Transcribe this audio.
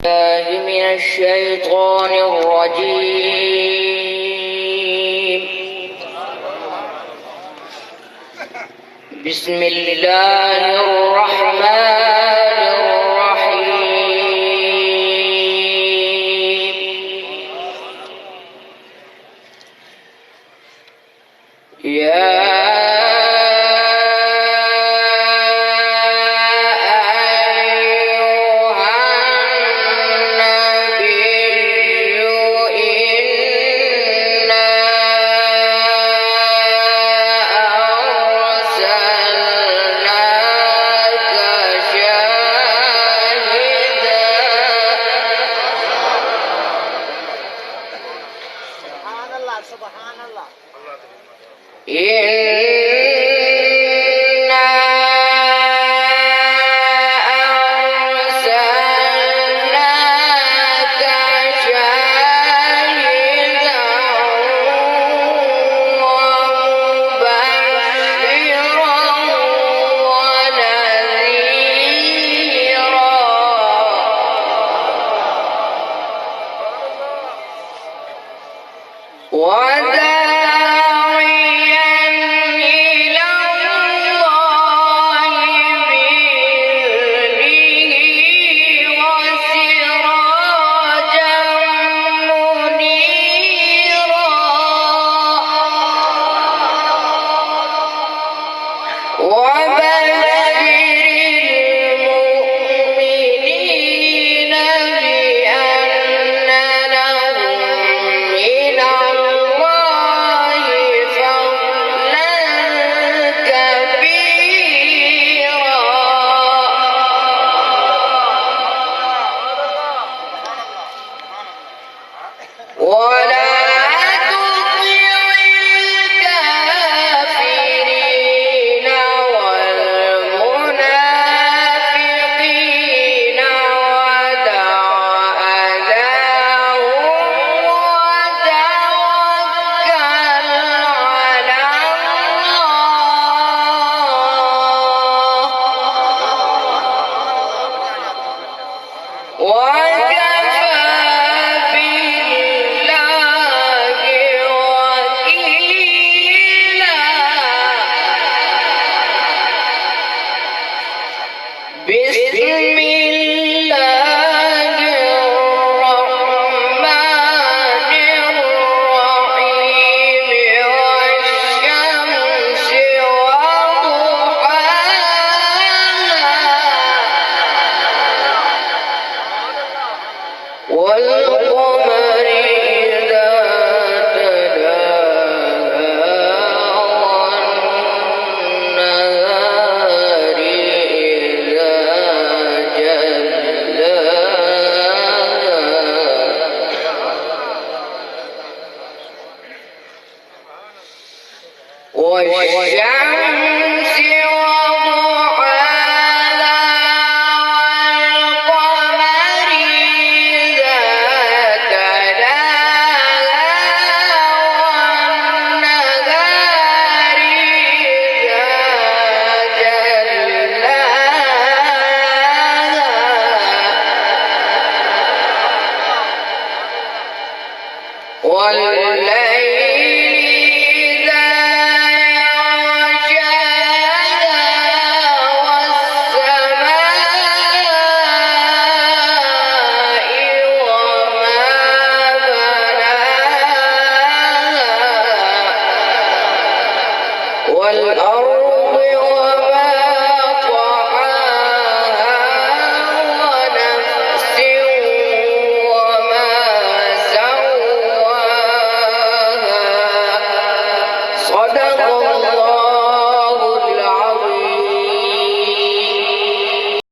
الله من الشيطان الرجيم. بسم الله الرحمن الرحيم. يا سبحان الله. إنا أرسلناك شاهدا ومبشرا ونذيرا ولا تطع الكافرين والمنافقين ودع أذاهم وتوكل على الله بسم الله الرحمن الرحيم والشمس وضحاها والقمر إذا تلاها والنهار إذا جلاها والشمس وضحاها والقمر إذا تلاها والنهار إذا جلاها والليل إذا يغشاها والسماء وما بناها والأرض